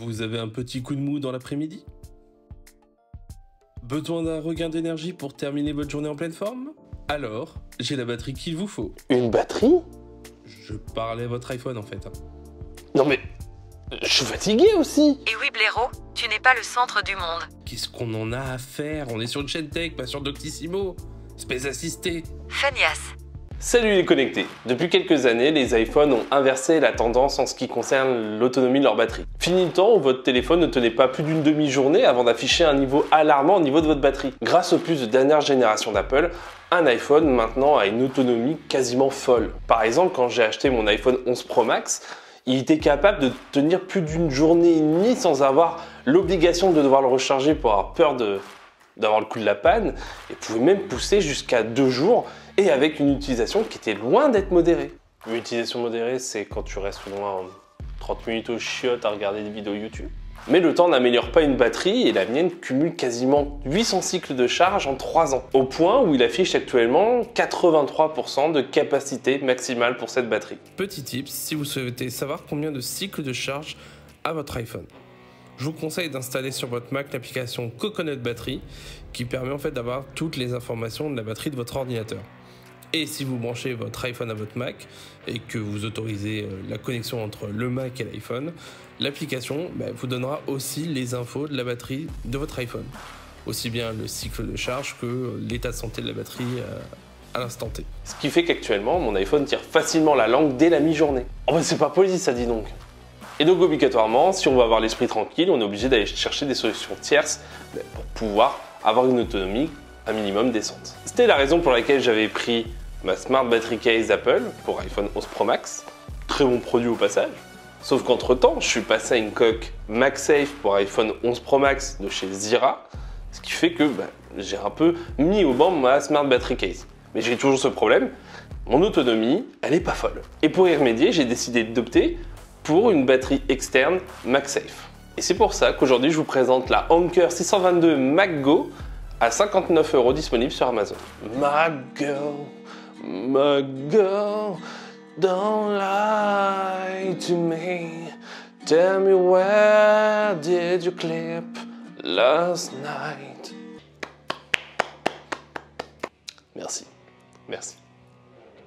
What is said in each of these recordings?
Vous avez un petit coup de mou dans l'après-midi? Besoin d'un regain d'énergie pour terminer votre journée en pleine forme? Alors, j'ai la batterie qu'il vous faut. Une batterie? Je parlais à votre iPhone en fait. Non mais, je suis fatigué aussi. Et oui, blaireau, tu n'es pas le centre du monde. Qu'est-ce qu'on en a à faire? On est sur une chaîne tech, pas sur Doctissimo. Espèce assistée. Feignasse. Salut les connectés. Depuis quelques années, les iPhones ont inversé la tendance en ce qui concerne l'autonomie de leur batterie. Fini le temps où votre téléphone ne tenait pas plus d'une demi-journée avant d'afficher un niveau alarmant au niveau de votre batterie. Grâce aux puces de dernière génération d'Apple, un iPhone maintenant a une autonomie quasiment folle. Par exemple, quand j'ai acheté mon iPhone 11 Pro Max, il était capable de tenir plus d'une journée et demie sans avoir l'obligation de devoir le recharger pour avoir peur d'avoir le coup de la panne, et pouvait même pousser jusqu'à 2 jours, et avec une utilisation qui était loin d'être modérée. Une utilisation modérée, c'est quand tu restes au moins 30 minutes au chiottes à regarder des vidéos YouTube. Mais le temps n'améliore pas une batterie, et la mienne cumule quasiment 800 cycles de charge en 3 ans, au point où il affiche actuellement 83% de capacité maximale pour cette batterie. Petit tips, si vous souhaitez savoir combien de cycles de charge a votre iPhone. Je vous conseille d'installer sur votre Mac l'application Coconut Battery qui permet en fait d'avoir toutes les informations de la batterie de votre ordinateur. Et si vous branchez votre iPhone à votre Mac et que vous autorisez la connexion entre le Mac et l'iPhone, l'application vous donnera aussi les infos de la batterie de votre iPhone. Aussi bien le cycle de charge que l'état de santé de la batterie à l'instant T. Ce qui fait qu'actuellement, mon iPhone tire facilement la langue dès la mi-journée. Oh bah c'est pas poli ça, dis donc. Et donc obligatoirement, si on veut avoir l'esprit tranquille, on est obligé d'aller chercher des solutions tierces pour pouvoir avoir une autonomie un minimum décente. C'était la raison pour laquelle j'avais pris ma Smart Battery Case Apple pour iPhone 11 Pro Max. Très bon produit au passage. Sauf qu'entre temps, je suis passé à une coque MagSafe pour iPhone 11 Pro Max de chez Zira. Ce qui fait que j'ai un peu mis au banc ma Smart Battery Case. Mais j'ai toujours ce problème, mon autonomie, elle est pas folle. Et pour y remédier, j'ai décidé d'opter pour une batterie externe MagSafe. Et c'est pour ça qu'aujourd'hui je vous présente la Anker 622 MagGo à 59 € disponible sur Amazon. MagGo, don't lie to me. Tell me where did you clip last night? Merci. Merci.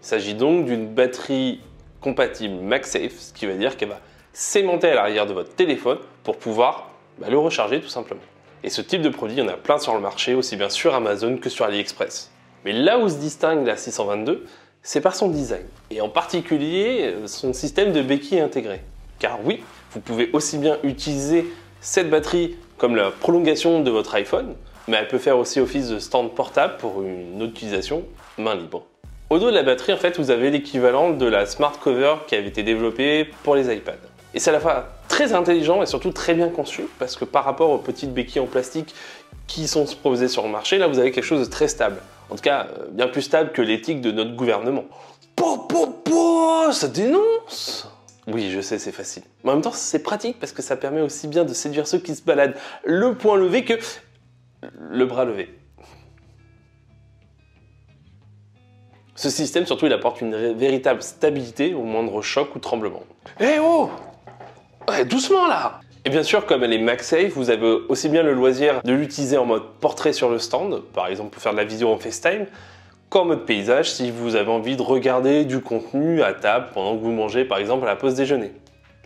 Il s'agit donc d'une batterie compatible MagSafe, ce qui veut dire qu'elle va s'aimanter à l'arrière de votre téléphone pour pouvoir le recharger tout simplement. Et ce type de produit, il y en a plein sur le marché, aussi bien sur Amazon que sur AliExpress. Mais là où se distingue la 622, c'est par son design, et en particulier son système de béquilles intégré. Car oui, vous pouvez aussi bien utiliser cette batterie comme la prolongation de votre iPhone, mais elle peut faire aussi office de stand portable pour une utilisation main libre. Au dos de la batterie, en fait, vous avez l'équivalent de la Smart Cover qui avait été développée pour les iPads. Et c'est à la fois très intelligent et surtout très bien conçu, parce que par rapport aux petites béquilles en plastique qui sont proposées sur le marché, là vous avez quelque chose de très stable. En tout cas, bien plus stable que l'éthique de notre gouvernement. Ça dénonce! Oui, je sais, c'est facile. Mais en même temps, c'est pratique parce que ça permet aussi bien de séduire ceux qui se baladent le poing levé que le bras levé. Ce système, surtout, il apporte une véritable stabilité au moindre choc ou tremblement. Eh oh! Ouais, doucement là! Et bien sûr, comme elle est MagSafe, vous avez aussi bien le loisir de l'utiliser en mode portrait sur le stand, par exemple pour faire de la vidéo en FaceTime, qu'en mode paysage si vous avez envie de regarder du contenu à table pendant que vous mangez par exemple à la pause déjeuner.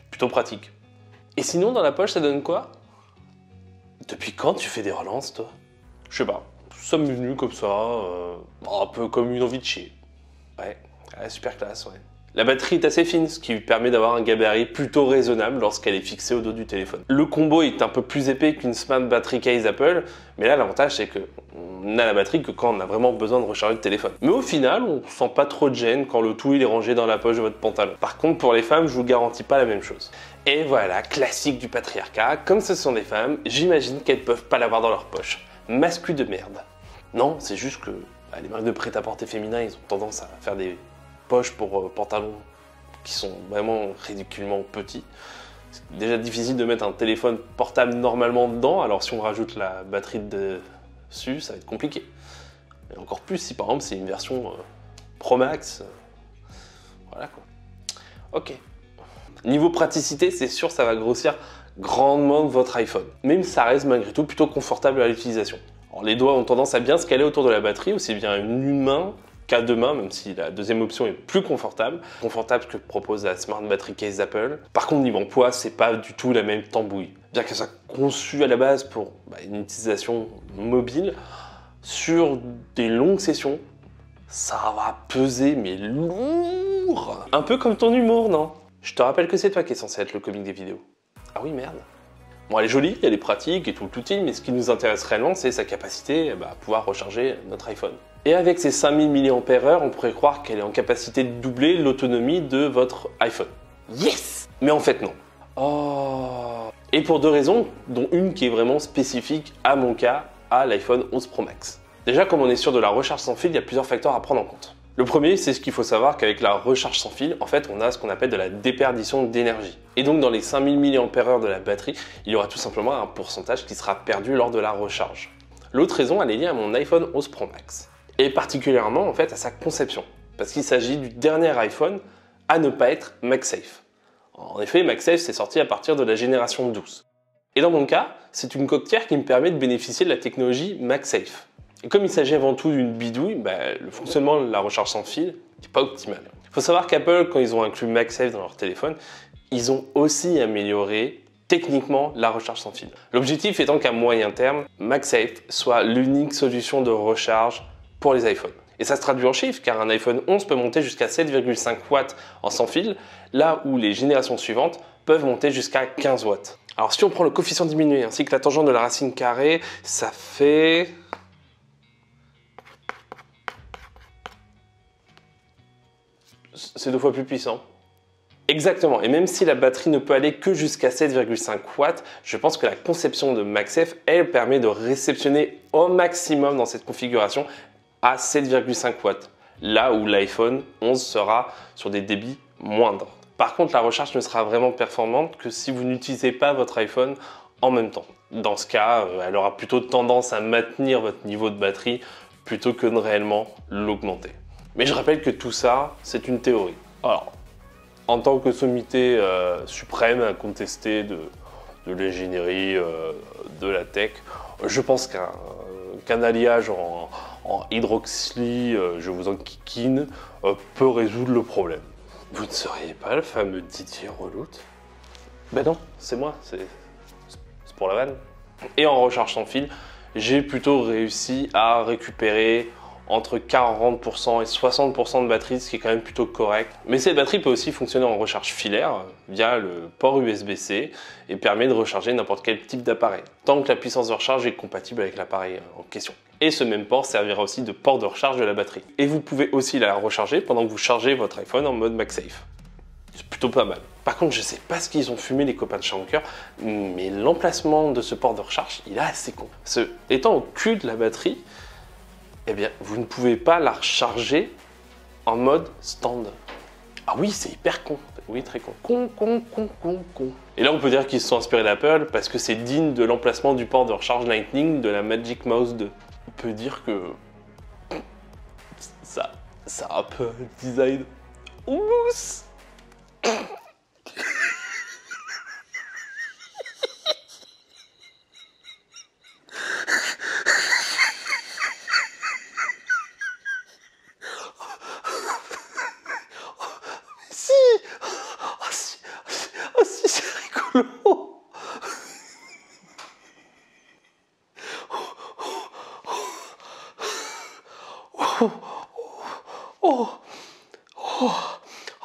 Plutôt pratique. Et sinon, dans la poche, ça donne quoi? Depuis quand tu fais des relances, toi? Je sais pas, ça m'est venu comme ça, un peu comme une envie de chier. Ouais, super classe, ouais. La batterie est assez fine, ce qui lui permet d'avoir un gabarit plutôt raisonnable lorsqu'elle est fixée au dos du téléphone. Le combo est un peu plus épais qu'une Smart Battery Case Apple, mais là l'avantage c'est qu'on a la batterie que quand on a vraiment besoin de recharger le téléphone. Mais au final, on sent pas trop de gêne quand le tout il est rangé dans la poche de votre pantalon. Par contre, pour les femmes, je vous garantis pas la même chose. Et voilà, classique du patriarcat, comme ce sont des femmes, j'imagine qu'elles peuvent pas l'avoir dans leur poche. Mascu de merde. Non, c'est juste que les marques de prêt-à-porter féminin, ils ont tendance à faire des poches pour pantalons qui sont vraiment ridiculement petits. C'est déjà difficile de mettre un téléphone portable normalement dedans, alors si on rajoute la batterie dessus, ça va être compliqué. Et encore plus si par exemple c'est une version Pro Max. Voilà quoi. Ok. Niveau praticité, c'est sûr ça va grossir grandement votre iPhone. Même ça reste malgré tout plutôt confortable à l'utilisation. Les doigts ont tendance à bien se caler autour de la batterie, aussi bien une main qu'à deux mains, même si la deuxième option est plus confortable que propose la Smart Battery Case d'Apple. Par contre, niveau poids, c'est pas du tout la même tambouille. Bien que ça soit conçu à la base pour une utilisation mobile, sur des longues sessions, ça va peser mais lourd. Un peu comme ton humour, non? Je te rappelle que c'est toi qui es censé être le comique des vidéos. Ah oui, merde. Bon, elle est jolie, elle est pratique et tout le touti, mais ce qui nous intéresse réellement, c'est sa capacité à pouvoir recharger notre iPhone. Et avec ses 5000 mAh, on pourrait croire qu'elle est en capacité de doubler l'autonomie de votre iPhone. Yes! Mais en fait, non. Oh. Et pour deux raisons, dont une qui est vraiment spécifique à mon cas, à l'iPhone 11 Pro Max. Déjà, comme on est sûr de la recharge sans fil, il y a plusieurs facteurs à prendre en compte. Le premier, c'est ce qu'il faut savoir qu'avec la recharge sans fil, en fait, on a ce qu'on appelle de la déperdition d'énergie. Et donc, dans les 5000 mAh de la batterie, il y aura tout simplement un pourcentage qui sera perdu lors de la recharge. L'autre raison, elle est liée à mon iPhone 11 Pro Max. Et particulièrement, en fait, à sa conception. Parce qu'il s'agit du dernier iPhone à ne pas être MagSafe. En effet, MagSafe, c'est sorti à partir de la génération 12. Et dans mon cas, c'est une coquetière qui me permet de bénéficier de la technologie MagSafe. Et comme il s'agit avant tout d'une bidouille, le fonctionnement de la recharge sans fil n'est pas optimal. Il faut savoir qu'Apple, quand ils ont inclus MagSafe dans leur téléphone, ils ont aussi amélioré techniquement la recharge sans fil. L'objectif étant qu'à moyen terme, MagSafe soit l'unique solution de recharge pour les iPhones. Et ça se traduit en chiffres, car un iPhone 11 peut monter jusqu'à 7,5 watts en sans fil, là où les générations suivantes peuvent monter jusqu'à 15 watts. Alors si on prend le coefficient diminué ainsi que la tangente de la racine carrée, ça fait... C'est 2 fois plus puissant. Exactement, et même si la batterie ne peut aller que jusqu'à 7,5 watts, je pense que la conception de MagSafe, elle permet de réceptionner au maximum dans cette configuration à 7,5 watts, là où l'iPhone 11 sera sur des débits moindres. Par contre, la recharge ne sera vraiment performante que si vous n'utilisez pas votre iPhone en même temps. Dans ce cas, elle aura plutôt tendance à maintenir votre niveau de batterie plutôt que de réellement l'augmenter. Mais je rappelle que tout ça, c'est une théorie. Alors, en tant que sommité suprême à contester de l'ingénierie, de la tech, je pense qu'un alliage en hydroxyl, je vous en kikine, peut résoudre le problème. Vous ne seriez pas le fameux Didier Relout? Ben non, c'est moi, c'est pour la vanne. Et en recharge sans fil, j'ai plutôt réussi à récupérer entre 40% et 60% de batterie, ce qui est quand même plutôt correct. Mais cette batterie peut aussi fonctionner en recharge filaire via le port USB-C et permet de recharger n'importe quel type d'appareil, tant que la puissance de recharge est compatible avec l'appareil en question. Et ce même port servira aussi de port de recharge de la batterie. Et vous pouvez aussi la recharger pendant que vous chargez votre iPhone en mode MagSafe. C'est plutôt pas mal. Par contre, je sais pas ce qu'ils ont fumé les copains de chez Anker, mais l'emplacement de ce port de recharge, il est assez con. Parce que, étant au cul de la batterie, eh bien, vous ne pouvez pas la recharger en mode stand. Ah oui, c'est hyper con. Oui, très con. Con. Et là, on peut dire qu'ils se sont inspirés d'Apple parce que c'est digne de l'emplacement du port de recharge Lightning de la Magic Mouse 2. On peut dire que ça a un peu un design mousse. Si, c'est rigolo.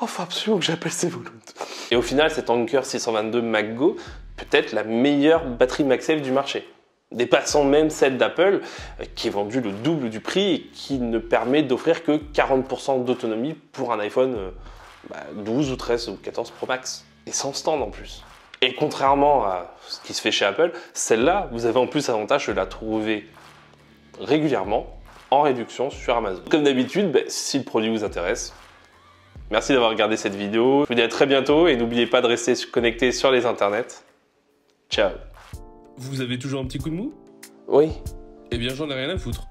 Faut absolument que j'appelle ces volumes. Et au final, cette Anker 622 MagGo peut être la meilleure batterie MagSafe du marché, dépassant même celle d'Apple qui est vendue le double du prix et qui ne permet d'offrir que 40% d'autonomie pour un iPhone 12 ou 13 ou 14 Pro Max. Et sans stand en plus. Et contrairement à ce qui se fait chez Apple, celle-là, vous avez en plus l'avantage de la trouver régulièrement en réduction sur Amazon. Comme d'habitude, si le produit vous intéresse, merci d'avoir regardé cette vidéo. Je vous dis à très bientôt et n'oubliez pas de rester connecté sur les internets. Ciao. Vous avez toujours un petit coup de mou? Oui. Eh bien, j'en ai rien à foutre.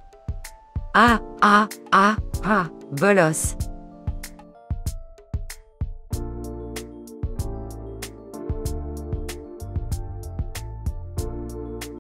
Bolos.